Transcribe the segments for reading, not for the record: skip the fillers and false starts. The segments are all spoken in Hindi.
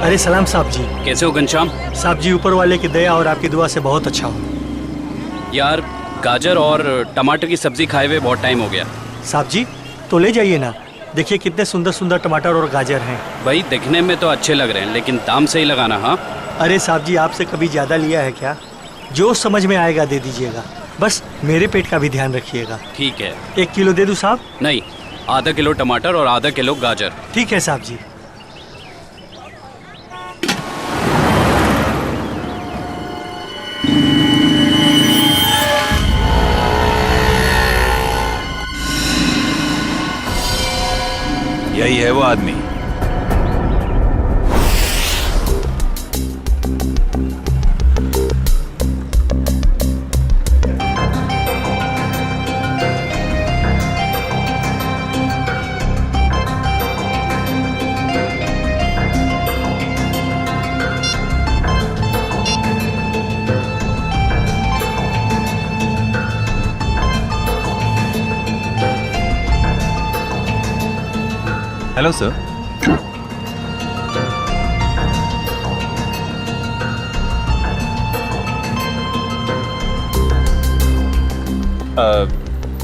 अरे सलाम साहब जी। कैसे हो घनश्याम? साहब जी ऊपर वाले की दया और आपकी दुआ से बहुत अच्छा हो। यार गाजर और टमाटर की सब्जी खाए हुए बहुत टाइम हो गया। साहब जी तो ले जाइए ना, देखिए कितने सुंदर सुंदर टमाटर और गाजर हैं। भाई दिखने में तो अच्छे लग रहे हैं लेकिन दाम सही लगाना। हाँ अरे साहब जी आपसे कभी ज़्यादा लिया है क्या? जो समझ में आएगा दे दीजिएगा, बस मेरे पेट का भी ध्यान रखिएगा। ठीक है। 1 किलो दे दूँ साहब? नहीं, आधा किलो टमाटर और आधा किलो गाजर। ठीक है साहब जी। यही है वो आदमी। Hello sir.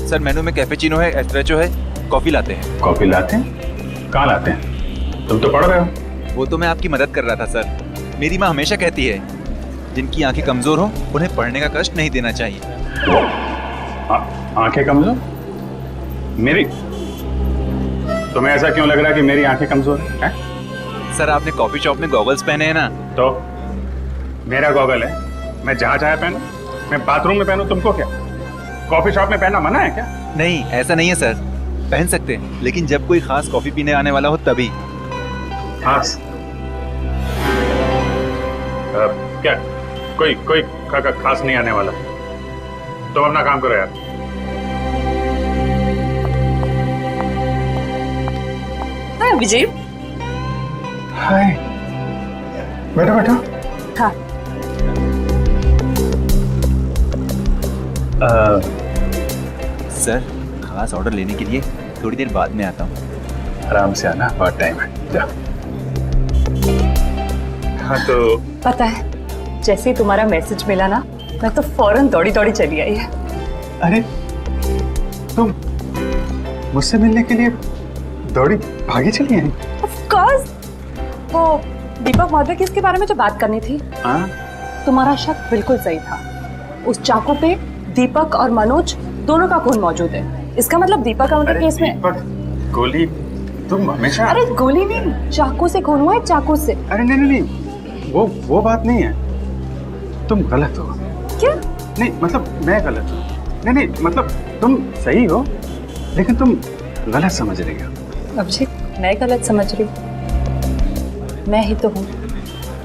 सर मेनू में कैपेचिनो है, एस्प्रेसो है, कॉफी लाते हैं। कॉफी लाते हैं? कहाँ लाते हैं? तुम तो पढ़ रहे हो। वो तो मैं आपकी मदद कर रहा था सर। मेरी माँ हमेशा कहती है जिनकी आंखें कमजोर हो उन्हें पढ़ने का कष्ट नहीं देना चाहिए। आंखें कमजोर? मेरी? तुम्हें ऐसा क्यों लग रहा है कि मेरी आंखें कमजोर है? सर आपने कॉफी शॉप में गॉगल्स पहने हैं ना। तो मेरा गॉगल है, मैं जहाँ चाहे पहनूं। मैं बाथरूम में पहनूं, तुमको क्या? कॉफी शॉप में पहनना मना है क्या? नहीं ऐसा नहीं है सर, पहन सकते हैं लेकिन जब कोई खास कॉफी पीने आने वाला हो तभी। खास? क्या कोई कोई खास नहीं आने वाला? तो अपना काम करो यार। हाय विजय। हाय, बैठो बैठो। हाँ। सर खास ऑर्डर लेने के लिए थोड़ी देर बाद में आता हूँ। आराम से आना, बहुत टाइम है। जा। हाँ तो पता है जैसे ही तुम्हारा मैसेज मिला ना, मैं तो फौरन दौड़ी दौड़ी चली आई है। अरे तुम मुझसे मिलने के लिए दौड़ी भागी चली आई? Of course। वो दीपक महोदय की इसके बारे में जो बात करनी थी, हाँ? तुम्हारा शक बिल्कुल सही था। उस चाकू पे दीपक और मनोज दोनों का खून मौजूद है। इसका मतलब दीपक और केस में दीपक, गोली तुम हमेशा। अरे गोली नहीं, चाकू से खून हुआ है, चाकू से। अरे नहीं नहीं नहीं, वो बात नहीं है। तुम गलत हो। क्या? नहीं मतलब मैं गलत हूँ। नहीं नहीं मतलब तुम सही हो लेकिन तुम गलत समझ रही हो। अभिषेक मैं गलत समझ रही हूँ? मैं ही तो हूँ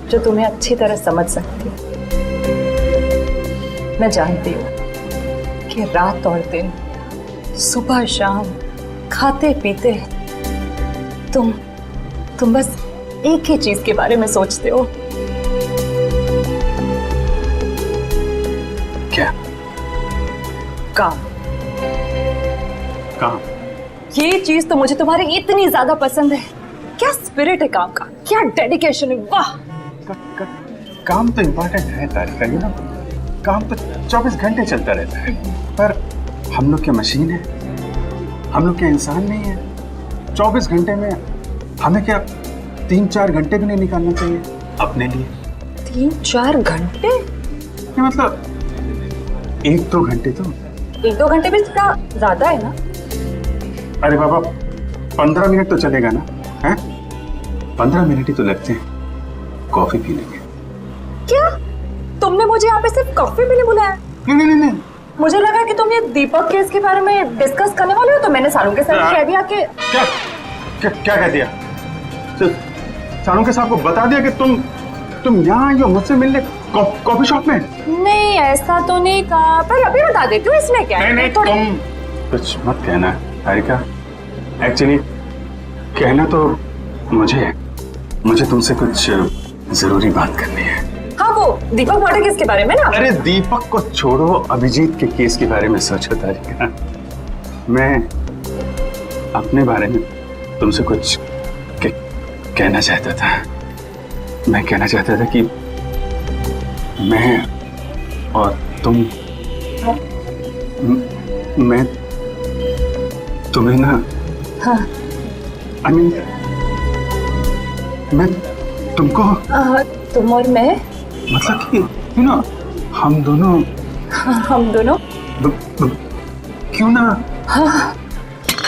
जो तुम्हें अच्छी तरह समझ सकती हूँ। मैं जानती हूँ कि रात और दिन, सुबह शाम, खाते पीते तुम बस एक ही चीज के बारे में सोचते हो। क्या? काम। काम? ये चीज तो मुझे तुम्हारी इतनी ज्यादा पसंद है। क्या स्पिरिट है काम का, क्या डेडिकेशन है, वाह। काम तो इम्पोर्टेंट है तारिका, यू नो। काम तो 24 घंटे चलता रहता है, पर हम लोग क्या मशीन है? हम लोग क्या इंसान नहीं है? 24 घंटे में हमें क्या 3-4 घंटे भी नहीं निकालना चाहिए अपने लिए? 3-4 घंटे? ये मतलब 1-2 घंटे तो। 1-2 घंटे भी थोड़ा ज्यादा है ना? अरे बाबा 15 मिनट तो चलेगा ना? हैं? 15 मिनट ही तो लगते हैं कॉफी पीने में। क्या तुमने मुझे यहाँ पे सिर्फ कॉफी पीने बुलाया? नहीं नहीं नहीं, मुझे लगा कि तुम ये दीपक केस के बारे में डिस्कस करने वाले हो, तो मैंने सानू के साथ कह दिया कि क्या क्या क्या कह दिया? सानू के साहब को बता दिया कि तुम यहाँ आई हो मुझसे मिलने कॉफी शॉप में? नहीं ऐसा तो नहीं कहा, पर अभी बता देती हूँ इसमें क्या है। नहीं तुम कुछ मत कहना तारिका। एक्चुअली कहना तो मुझे तुमसे कुछ जरूरी बात करनी है। हाँ वो दीपक मर्डर केस के बारे में ना? अरे दीपक को छोड़ो, अभिजीत के केस के बारे में सोचो तारिका। मैं अपने बारे में तुमसे कुछ कहना चाहता था। मैं कहना चाहता था कि मैं और तुम मैं तुम्हें ना हाँ I mean, मैं तुमको तुम और मैं मतलब कि हम दोनों हम दोनों क्यों ना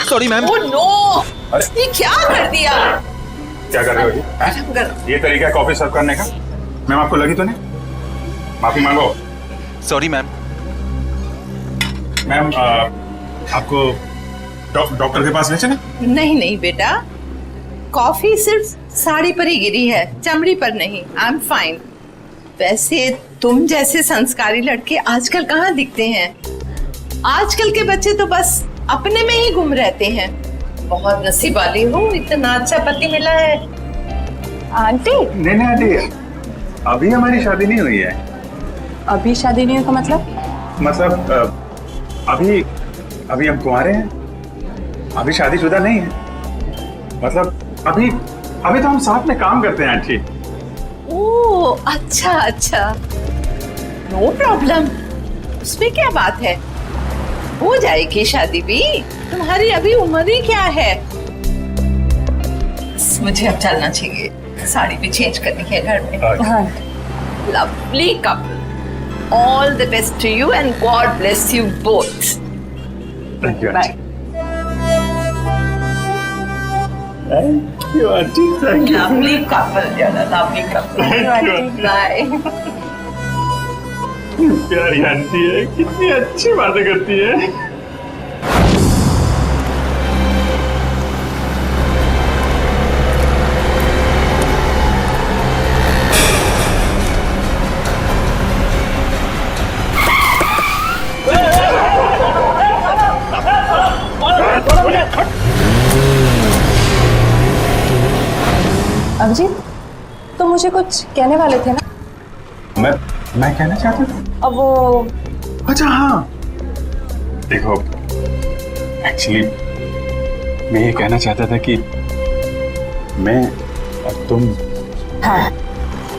सॉरी मैम। ओह नो, ये क्या कर दिया? क्या कर रहे हो जी? ये तरीका है कॉफी सर्व करने का? मैम आपको लगी तो नहीं? माफी मांगो। Sorry ma'am. मैम आपको डॉक्टर के पास ले चले? नहीं नहीं बेटा, कॉफी सिर्फ साड़ी पर ही गिरी है, चमड़ी पर नहीं। I am fine. वैसे तुम जैसे संस्कारी लड़के आजकल कहाँ दिखते हैं? आजकल के बच्चे तो बस अपने में ही गुम रहते हैं। बहुत नसीब वाली हूँ, इतना अच्छा पति मिला है। आंटी नहीं आंटी, अभी हमारी शादी नहीं हुई है। अभी शादी नहीं हुई का मतलब अभी हम कुंवारे हैं, अभी शादीशुदा नहीं है। मतलब अभी तो हम साथ में काम करते हैं आंटी। ओह अच्छा अच्छा, नो प्रॉब्लम, उसमें क्या बात है, हो जाएगी शादी भी। तुम्हारी अभी उम्र ही क्या है। मुझे अब चलना चाहिए, साड़ी भी चेंज करनी है घर में। हाँ lovely couple, all the best to you and God bless you both. Thank you bye. Aunty, thank you. Lovely couple, lovely couple. Bye. प्यारी आंटी है, कितनी अच्छी बातें करती है। अभिजीत, तो मुझे कुछ कहने वाले थे ना? मैं कहना चाहता था। अब वो अच्छा हाँ, देखो एक्चुअली मैं ये कहना चाहता था कि मैं और तुम हाँ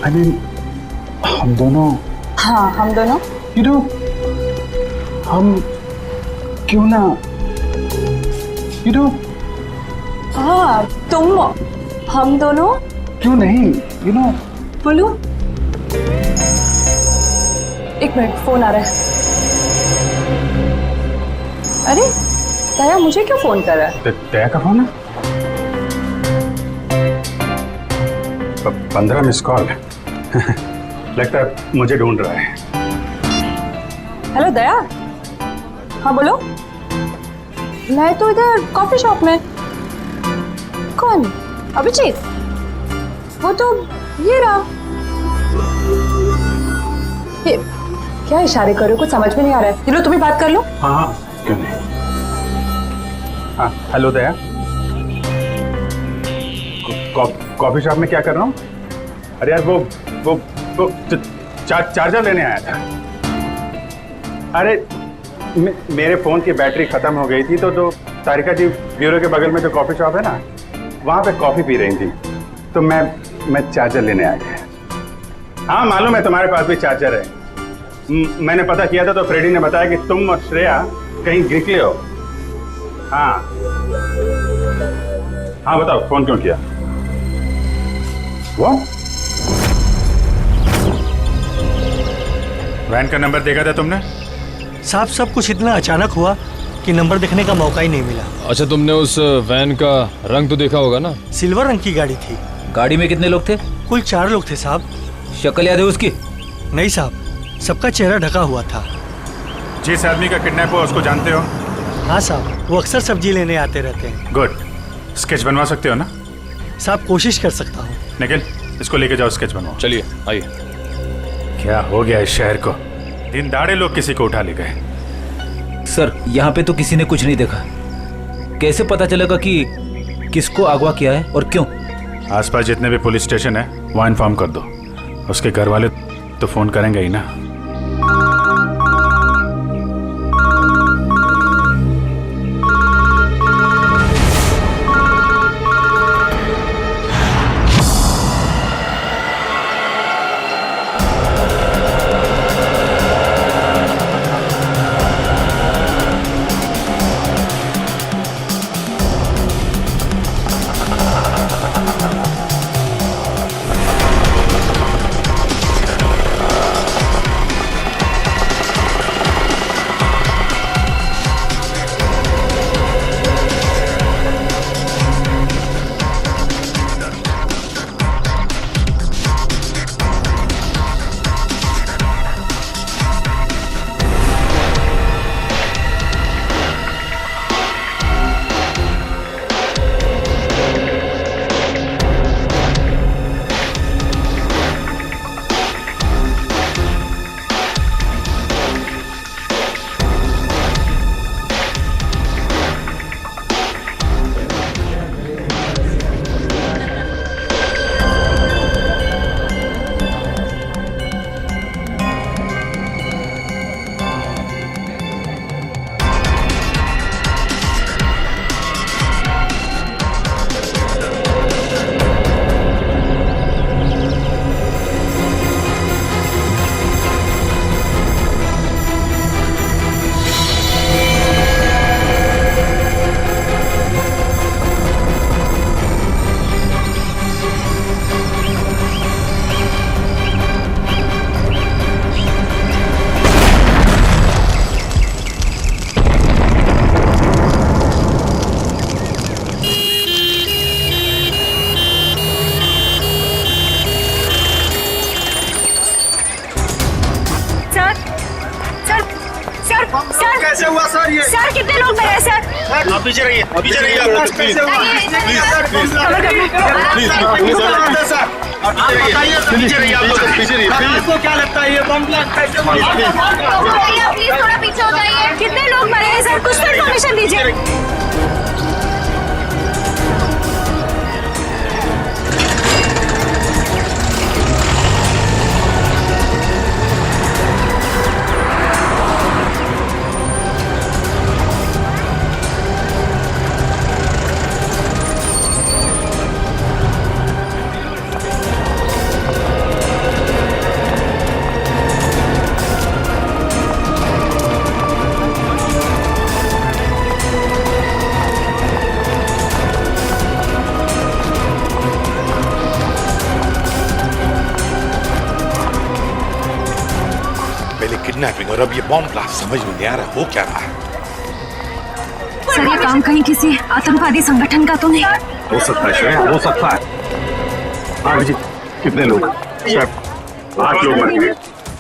I mean, हम दोनों हाँ हम दोनों you know, हम क्यों ना you know, हाँ तुम हम दोनों क्यों नहीं you know, बोलो। एक मिनट, फोन आ रहा है। अरे दया, मुझे क्यों फोन कर रहा है? दया का फोन है? 15 मिस कॉल। लगता है मुझे ढूंढ रहा है। हेलो दया। हाँ बोलो। मैं तो इधर कॉफी शॉप में। कौन? अभिजीत? वो तो ये रहा। ये क्या इशारे कर रहे हो? कुछ समझ में नहीं आ रहा है। चलो तुम ही बात कर लो। हाँ हाँ क्यों नहीं। हाँ हेलो दया, कॉफी शॉप में क्या कर रहा हूँ? अरे यार वो चार्जर लेने आया था। अरे मेरे फोन की बैटरी खत्म हो गई थी, तो जो तारिका जी ब्यूरो के बगल में जो कॉफी शॉप है ना, वहाँ पे कॉफी पी रही थी, तो मैं चार्जर लेने आ गया। हाँ मालूम है तुम्हारे पास भी चार्जर है। मैंने पता किया था तो फ्रेडी ने बताया कि तुम और श्रेया कहीं निकले हो। हाँ हाँ बताओ, फोन क्यों किया? वो वैन का नंबर देखा था तुमने? साहब सब कुछ इतना अचानक हुआ कि नंबर देखने का मौका ही नहीं मिला। अच्छा, तुमने उस वैन का रंग तो देखा होगा ना? सिल्वर रंग की गाड़ी थी। गाड़ी में कितने लोग थे? कुल 4 लोग थे साहब। शक्ल याद है उसकी? नहीं साहब, सबका चेहरा ढका हुआ था। जिस आदमी का किडनैप हुआ उसको जानते हो? हाँ साहब, वो अक्सर सब्जी लेने आते रहते हैं। गुड। स्केच बनवा सकते हो ना? साहब कोशिश कर सकता हूँ। निखिल, इसको लेके जाओ, स्केच बनवाओ। चलिए आइए। क्या हो गया इस शहर को? दिन दाड़े लोग किसी को उठा ले गए। सर यहाँ पे तो किसी ने कुछ नहीं देखा। कैसे पता चलेगा कि किसको अगवा किया है और क्यों? आसपास जितने भी पुलिस स्टेशन है वहाँ इन्फॉर्म कर दो। उसके घर वाले तो फोन करेंगे ही ना। आप पीछे रहिए, पीछे रहिए आप लोग, प्लीज पीछे रहिए आप लोग, पीछे रहिए। आपको क्या लगता है ये बम ब्लास्ट कैसे हुआ? प्लीज थोड़ा पीछे हो जाइए। कितने लोग मरे हैं सर, कुछ तो इन्फॉर्मेशन दीजिए। किडनैपिंग और अब ये बॉम्ब ब्लास्ट, समझ में नहीं आ रहा हो क्या रहा है। सर ये काम कहीं किसी आतंकवादी संगठन का तो नहीं? हो सकता है श्रेया, हो सकता है। हाँ जी, कितने लोग? सर 8 लोग मर गए।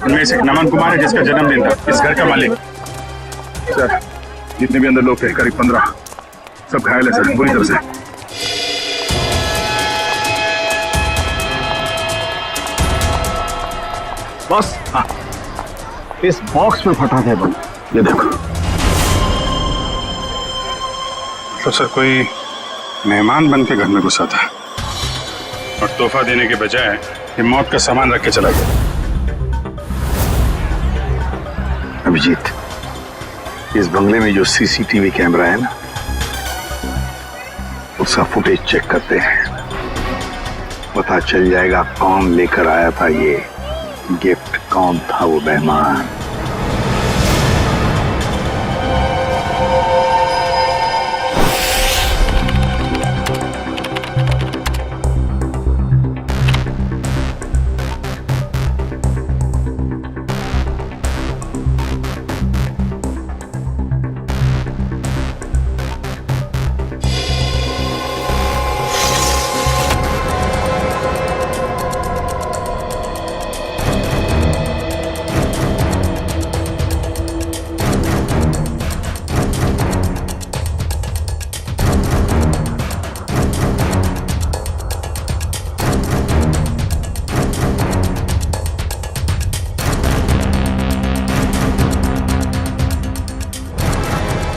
उनमें से नमन कुमार है जिसका जन्मदिन था, इस घर का मालिक। सर जितने भी अंदर लोग थे करीब 15, सब घायल है सर, बुरी तरह से। बस हाँ, इस बॉक्स में फटा था बम, ये देखो। तो सर कोई मेहमान बन के घर में घुसा था और तोहफा देने के बजाय ये मौत का सामान रख के चला गया। अभिजीत, इस बंगले में जो सीसीटीवी कैमरा है ना, उसका फुटेज चेक करते हैं। पता चल जाएगा कौन लेकर आया था ये गिफ्ट, कौन था वो मेहमान।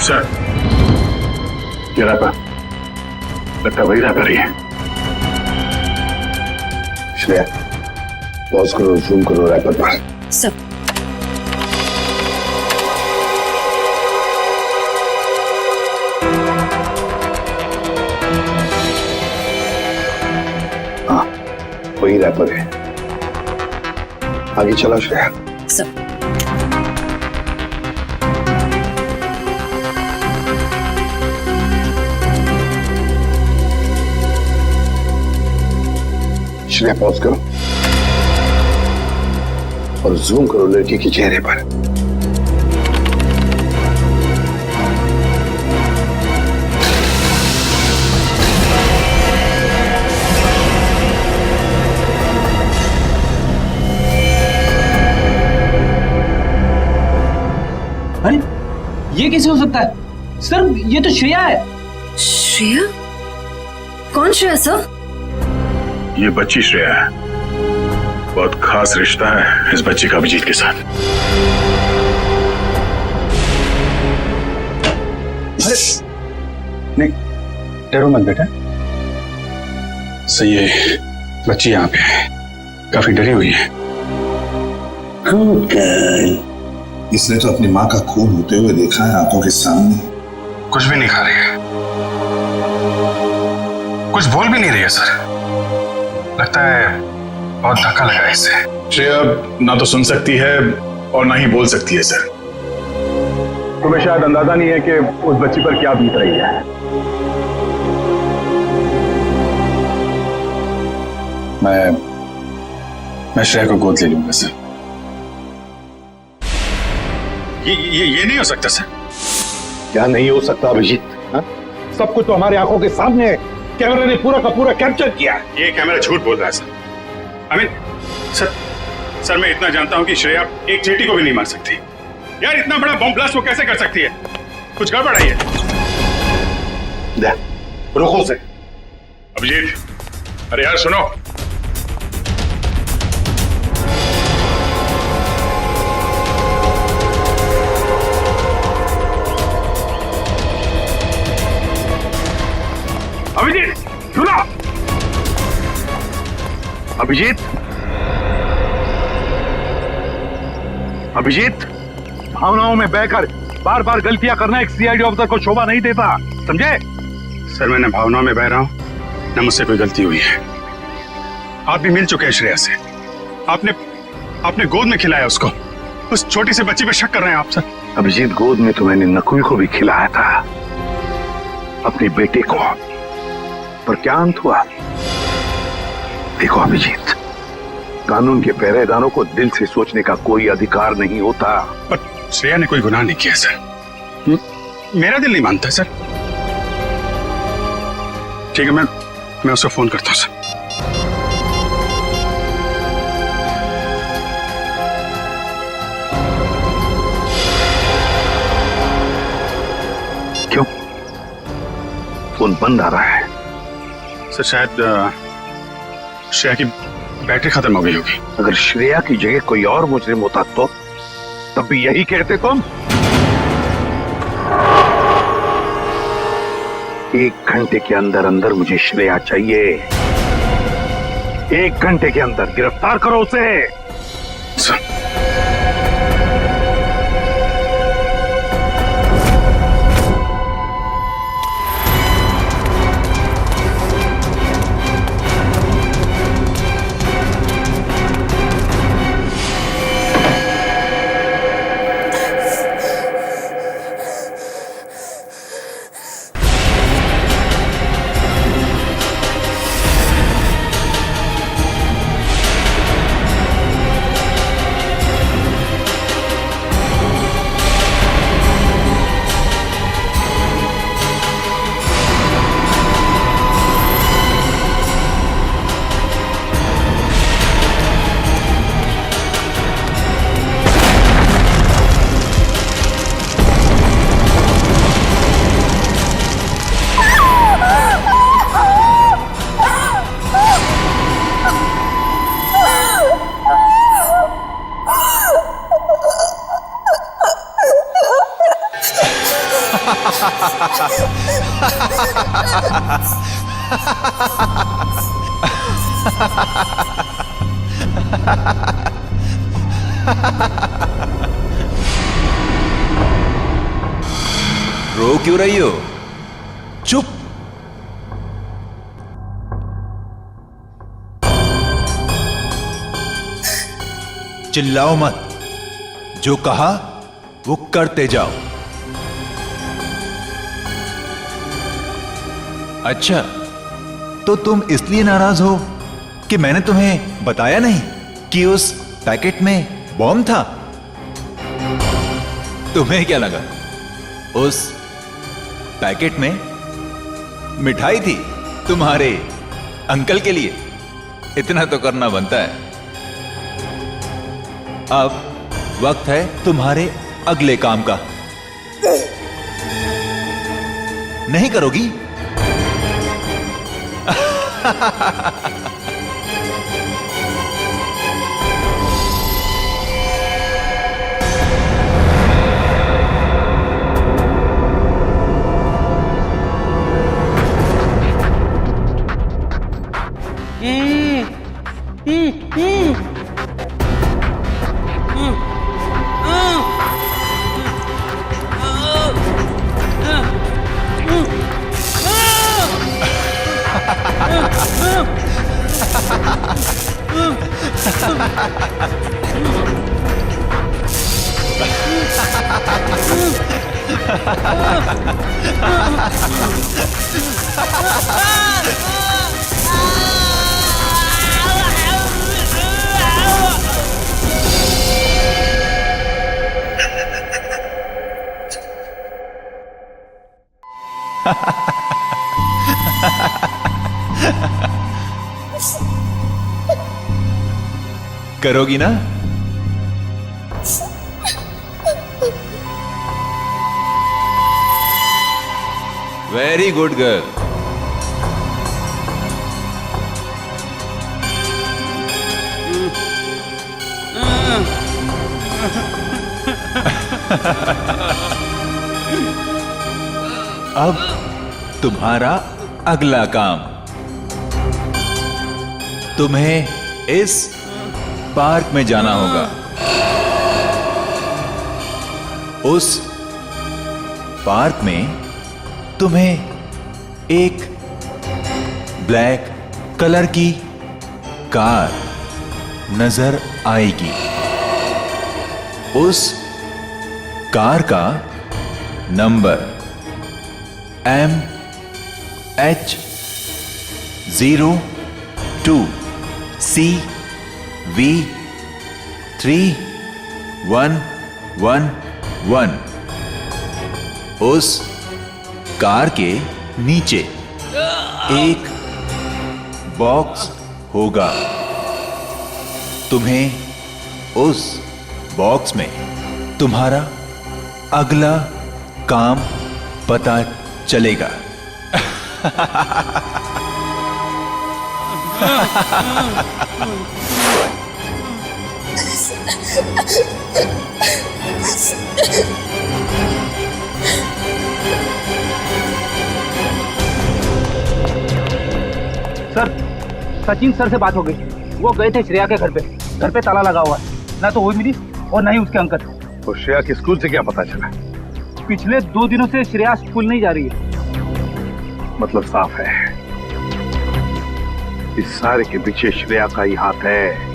सर ये रैपर लगता वही रैपर ही है। श्रेया, पॉज करो, जूम करो रैपर पर। सब हाँ, वही रैपर है। आगे चला श्रेया। सब श्रेया, पॉज करो और जूम करो लड़की के चेहरे पर। अरे ये कैसे हो सकता है सर? ये तो श्रेया है। श्रेया? कौन श्रेया सर? ये बच्ची श्रेया है। बहुत खास रिश्ता है इस बच्ची का अभिजीत के साथ। नहीं, डरो मत बेटा। सही है, बच्ची यहाँ पे है, काफी डरी हुई है। इसने तो अपनी माँ का खून होते हुए देखा है आंखों के सामने। कुछ भी नहीं खा रही है, कुछ बोल भी नहीं रही है सर। लगता है बहुत धक्का लगा है इससे। श्रेया ना तो सुन सकती है और ना ही बोल सकती है सर। तुम्हें शायद अंदाजा नहीं है कि उस बच्ची पर क्या बीत रही है। मैं श्रेया को गोद ले लूंगा सर। ये नहीं हो सकता सर। क्या नहीं हो सकता अभिजीत? सब कुछ तो हमारी आंखों के सामने है। कैमरे ने पूरा का पूरा कैप्चर किया। ये कैमरा झूठ बोल रहा है सर। सर मैं इतना जानता हूं कि श्रेया एक चींटी को भी नहीं मार सकती। यार इतना बड़ा बम ब्लास्ट वो कैसे कर सकती है? कुछ गड़बड़ है ये। रुको से। अभिजीत, अरे यार सुनो। अभिजीत सुनो। अभिजीत, अभिजीत, भावनाओं में बहकर बार बार गलतियां करना एक सीआईडी ऑफिसर को शोभा नहीं देता, समझे? सर मैं न भावनाओं में बह रहा हूं न मुझसे कोई गलती हुई है। आप भी मिल चुके हैं श्रेया से। आपने गोद में खिलाया उसको। उस छोटी सी बच्ची पे शक कर रहे हैं आप सर। अभिजीत, गोद में तो मैंने नकुल को भी खिलाया था, अपने बेटे को, पर क्या अंत हुआ? देखो अभिजीत, कानून के पहरेदारों को दिल से सोचने का कोई अधिकार नहीं होता। पर श्रेया ने कोई गुनाह नहीं किया सर। मेरा दिल नहीं मानता सर। ठीक है, मैं उसको फोन करता हूं सर। क्यों फोन बंद आ रहा है? सर शायद श्रेया की बैटरी खत्म हो गई होगी। अगर श्रेया की जगह कोई और मुजरिम होता तो तब भी यही कहते तुम? 1 घंटे के अंदर अंदर मुझे श्रेया चाहिए। 1 घंटे के अंदर गिरफ्तार करो उसे। सर रो क्यों रही हो? चुप। चिल्लाओ मत, जो कहा वो करते जाओ। अच्छा, तो तुम इसलिए नाराज हो कि मैंने तुम्हें बताया नहीं कि उस पैकेट में बॉम्ब था? तुम्हें क्या लगा उस पैकेट में मिठाई थी तुम्हारे अंकल के लिए? इतना तो करना बनता है। अब वक्त है तुम्हारे अगले काम का। नहीं करोगी? करोगी ना? Very good girl. अब तुम्हारा अगला काम, तुम्हें इस पार्क में जाना होगा। उस पार्क में तुम्हें एक ब्लैक कलर की कार नजर आएगी। उस कार का नंबर MH02CV3111। उस कार के नीचे एक बॉक्स होगा। तुम्हें उस बॉक्स में तुम्हारा अगला काम पता चलेगा। सर, सचिन सर से बात हो गई। वो गए थे श्रेया के घर पे ताला लगा हुआ है। ना तो वो मिली और ना ही उसके अंकल। तो श्रेया के स्कूल से क्या पता चला? पिछले 2 दिनों से श्रेया स्कूल नहीं जा रही है। मतलब साफ है, इस सारे के पीछे श्रेया का ही हाथ है।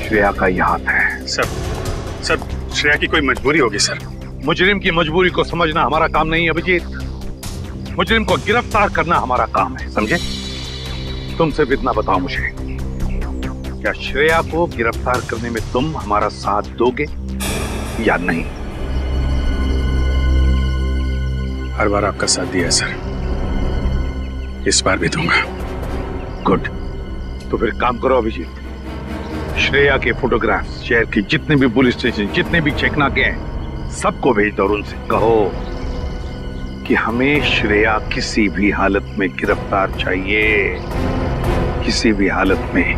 श्रेया का ही हाथ है। सर श्रेया की कोई मजबूरी होगी सर। मुजरिम की मजबूरी को समझना हमारा काम नहीं है अभिजीत। मुजरिम को गिरफ्तार करना हमारा काम है, समझे? तुम सिर्फ इतना बताओ मुझे, क्या श्रेया को गिरफ्तार करने में तुम हमारा साथ दोगे या नहीं? हर बार आपका साथ दिया सर, इस बार भी दूंगा। गुड। तो फिर काम करो अभिजीत, श्रेया के फोटोग्राफ्स शहर के जितने भी पुलिस स्टेशन, जितने भी चेकनाके हैं, सबको भेज दो और उनसे कहो कि हमें श्रेया किसी भी हालत में गिरफ्तार चाहिए, किसी भी हालत में।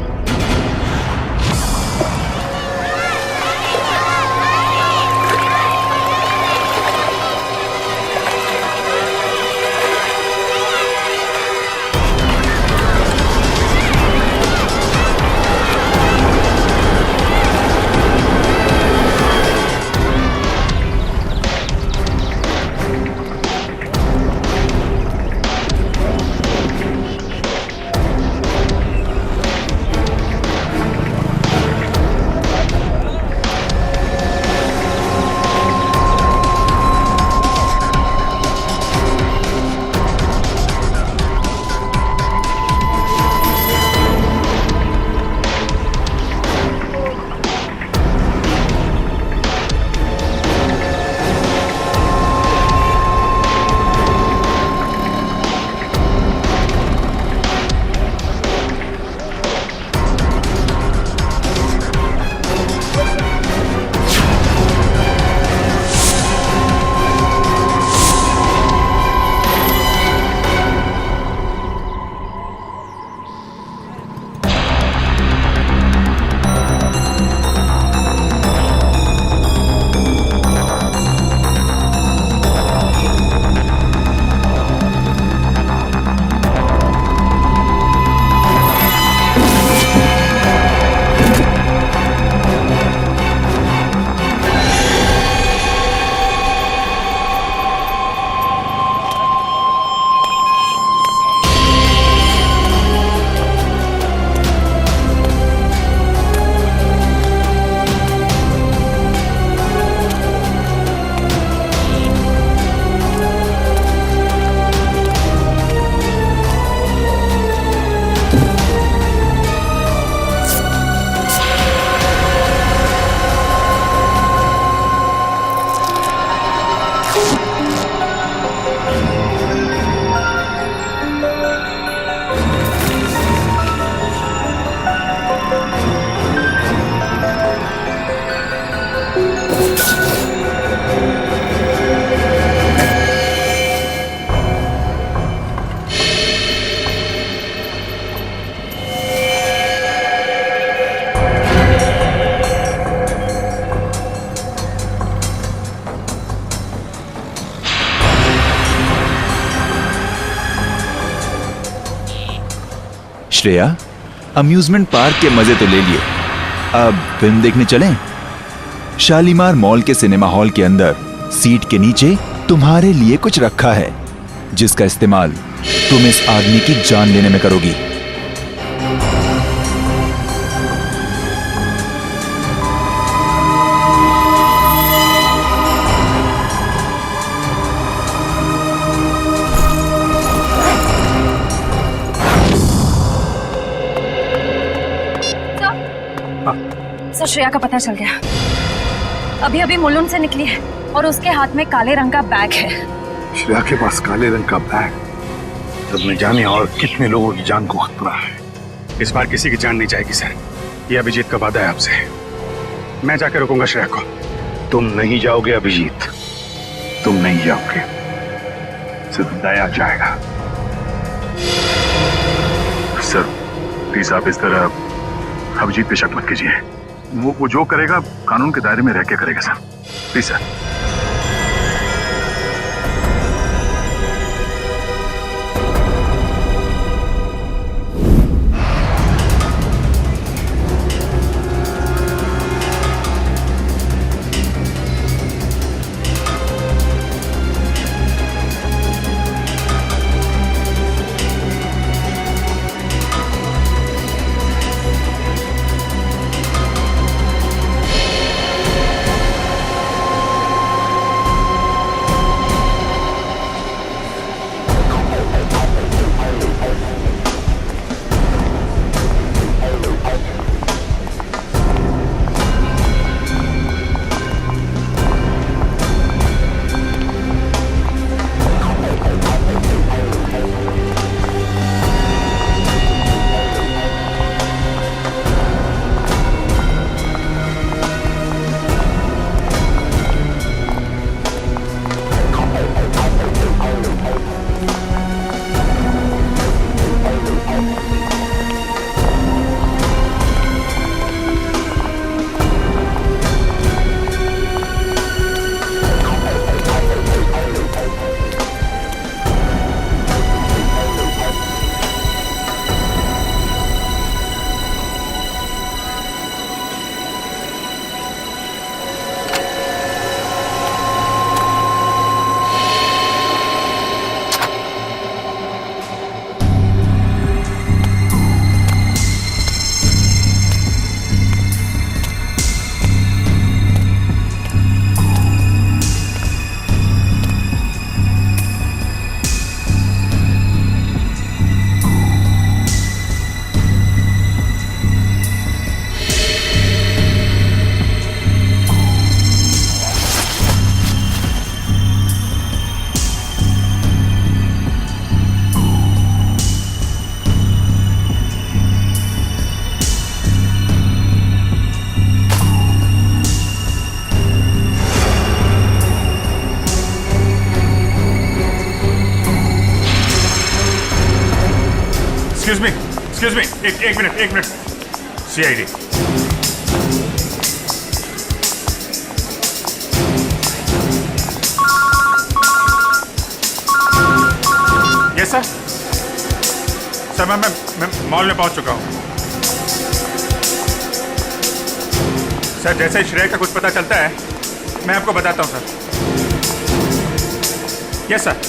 श्रेया, अम्यूजमेंट पार्क के मजे तो ले लिए, अब फिल्म देखने चलें? शालीमार मॉल के सिनेमा हॉल के अंदर सीट के नीचे तुम्हारे लिए कुछ रखा है, जिसका इस्तेमाल तुम इस आदमी की जान लेने में करोगी। सर, श्रेया का पता चल गया। अभी अभी मुलुंड से निकली है और उसके हाथ में काले रंग का बैग है। श्रेया के पास काले रंग का बैग, तब न जाने और कितने लोगों की जान को खतरा है। इस बार किसी की जान नहीं जाएगी सर, ये अभिजीत का वादा है आपसे। मैं जाकर रोकूंगा श्रेया को। तुम नहीं जाओगे अभिजीत, तुम नहीं जाओगे, सिर्फ दया जाएगा। सर प्लीज आप इस तरह अभिजीत पे शक मत कीजिए। वो जो करेगा कानून के दायरे में रह के करेगा sir, please sir. Excuse me, एक minute. CID. Yes sir. Sir मैं मॉल में पहुंच चुका हूं। सर जैसे ही श्रेया का कुछ पता चलता है मैं आपको बताता हूं सर। Yes sir.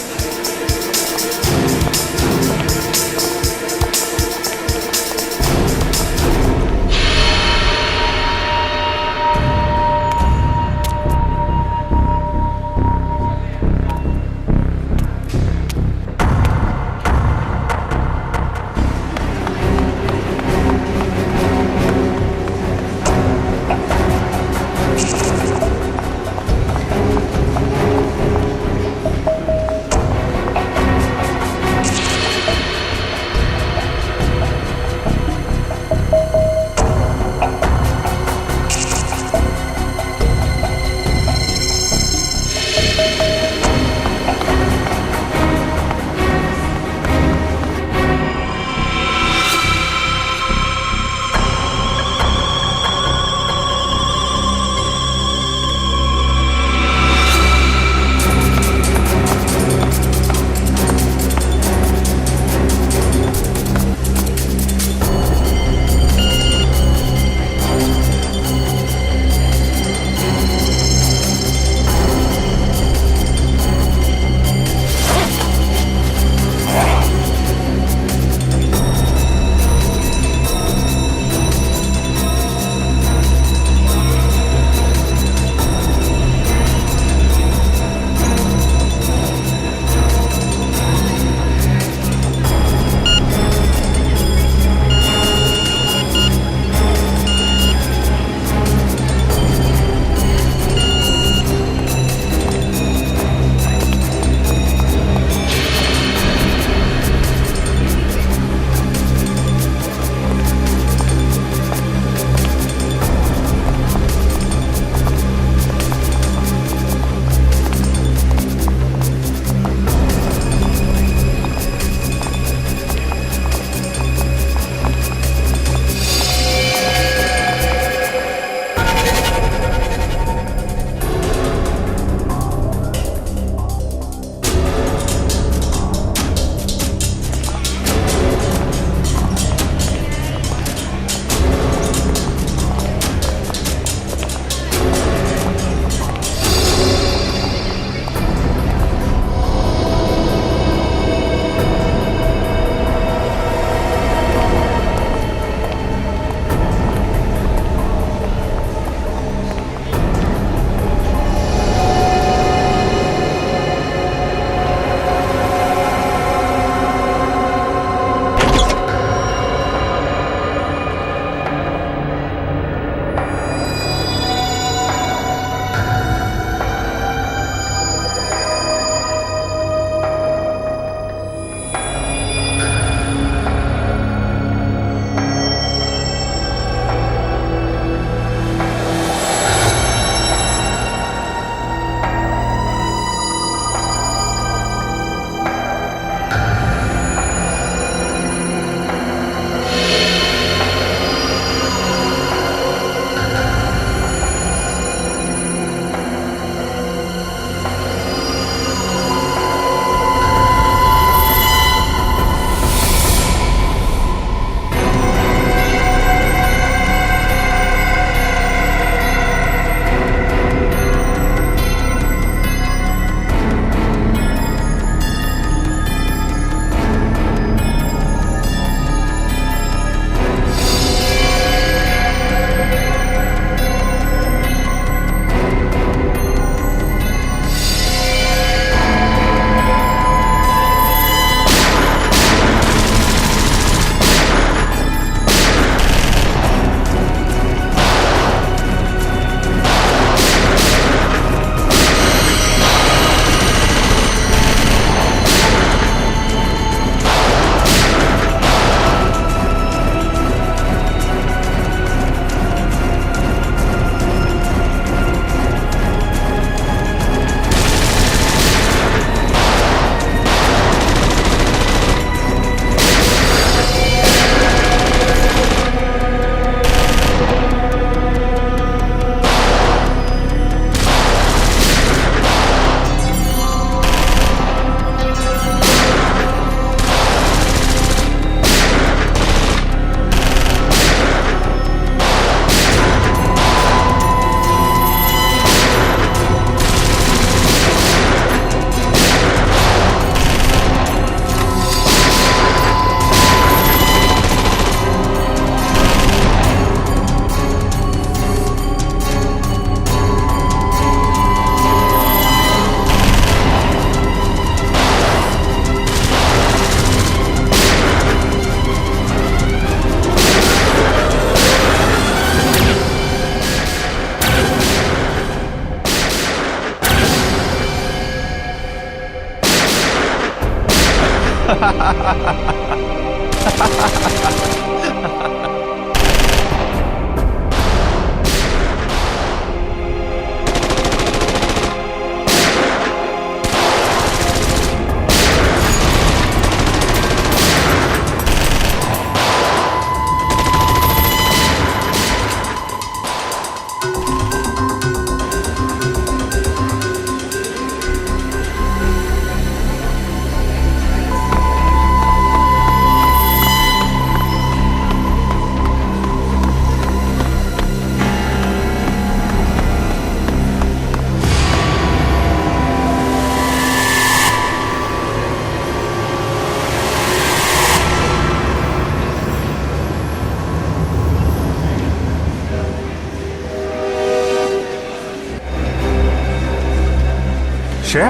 श्रेया,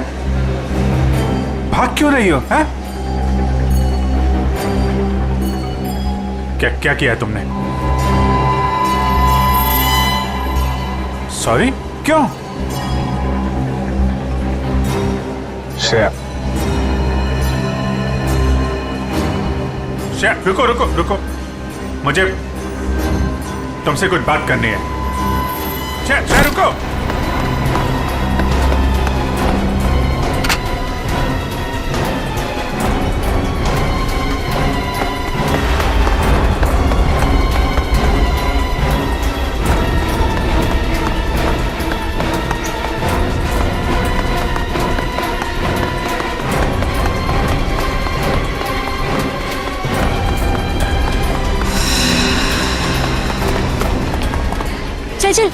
भाग क्यों रही हो? हैं? क्या क्या किया तुमने? सॉरी, क्यों? श्रेया, श्रेया, रुको रुको रुको, मुझे तुमसे कुछ बात करनी है। श्रेया, श्रेया रुको। चल चल।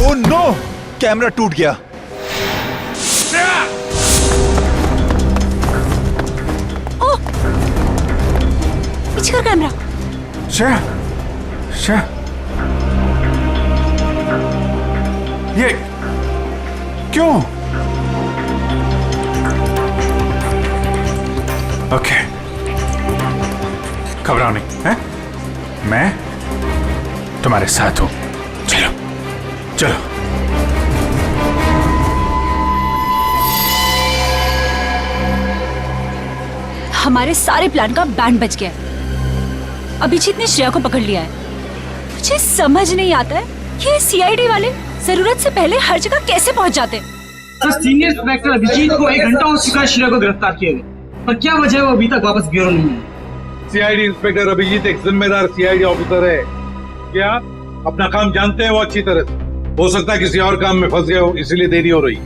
ओह नो, कैमरा टूट गया। ओह, पीछे कर कैमरा। श्रेया, श्रेया, ये क्यों? ओके, घबराओ नहीं, हैं? मैं तुम्हारे साथ हूं। चलो चलो। हमारे सारे प्लान का बैंड बज गया है। अभिजीत ने श्रेया को पकड़ लिया है। मुझे समझ नहीं आता है कि सीआईडी वाले जरूरत से पहले हर जगह कैसे पहुंच जाते हैं। सर, सीनियर इंस्पेक्टर अभिजीत को 1 घंटा हो चुका है श्रेया को गिरफ्तार किए हुए, पर क्या वजह है वो अभी तक वापस ब्यूरो नहीं है। सीआईडी इंस्पेक्टर अभिजीत एक जिम्मेदार सीआईडी ऑफिसर है। क्या अपना काम जानते हैं वो अच्छी तरह से? हो सकता है किसी और काम में फंस गए हो, इसीलिए देरी हो रही है।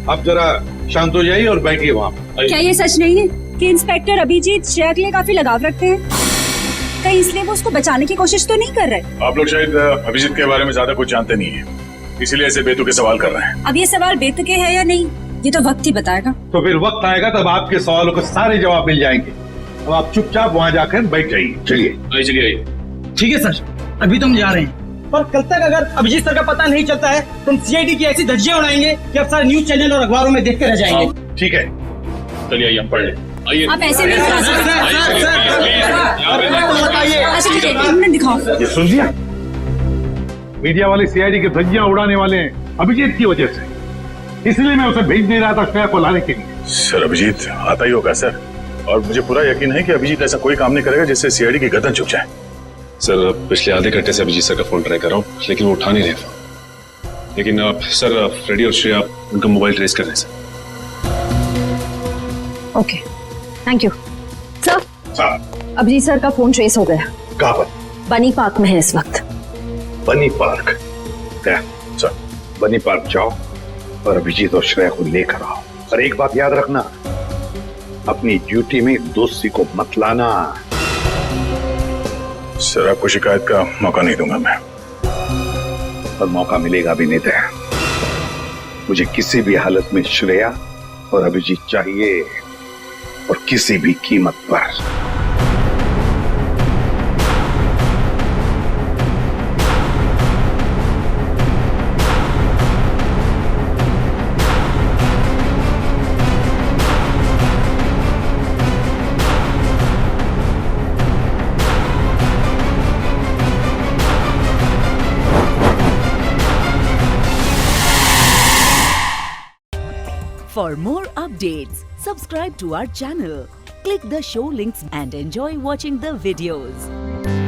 आप जरा शांत हो जाइए और बैठिए वहाँ पर। क्या ये सच नहीं है कि इंस्पेक्टर अभिजीत श्रेया के लिए काफी लगाव रखते हैं? कहीं इसलिए वो उसको बचाने की कोशिश तो नहीं कर रहे? आप लोग शायद अभिजीत के बारे में ज्यादा कुछ जानते नहीं है, इसीलिए ऐसे बेतुके सवाल कर रहे हैं। अब ये सवाल बेतुके है या नहीं, ये तो वक्त ही बताएगा। तो फिर वक्त आएगा तब आपके सवालों के सारे जवाब मिल जाएंगे। अब आप चुपचाप वहाँ जाकर बैठ जाइए। चलिए चलिए। ठीक है सर, अभी तो हम जा रहे हैं, पर कल तक अगर अभिजीत सर का पता नहीं चलता है तो हम सीआईडी की ऐसी धज्जियां उड़ाएंगे कि अब सारे न्यूज चैनल और अखबारों में देखते रह जाएंगे। ठीक है, चलिए आइए हम पढ़ लें। आप ऐसे नहीं करा सकते। अच्छा ठीक है, 1 मिनट दिखाओ। ये सुन लिया, मीडिया वाले सीआईडी के धज्जियां उड़ाने वाले हैं अभिजीत की वजह से, इसलिए मैं उसे भेज नहीं रहा था श्रेया को लाने के लिए। सर अभिजीत आता ही होगा सर, और मुझे पूरा यकीन है कि अभिजीत ऐसा कोई काम नहीं करेगा जिससे सीआईडी की गर्दन झुक जाए। सर पिछले आधे घंटे से अभिजीत सर का फोन ट्राई कर रहा हूँ, लेकिन वो उठा नहीं रहे फोन। लेकिन सर फ्रेडी और श्रेया उनका मोबाइल ट्रेस कर रहे हैं sir. Okay, thank you sir. Abhijeet sir का फोन ट्रेस हो गया। कहाँ पर? बनी पार्क में है इस वक्त। बनी पार्क? सर बनी पार्क जाओ और अभिजीत और श्रेया को लेकर आओ। और एक बात याद रखना, अपनी ड्यूटी में दोस्ती को मत लाना। सर आपको शिकायत का मौका नहीं दूंगा मैं, और मौका मिलेगा भी नहीं। मुझे किसी भी हालत में श्रेया और अभिजीत चाहिए, और किसी भी कीमत पर। For more updates, subscribe to our channel, click the show links and enjoy watching the videos.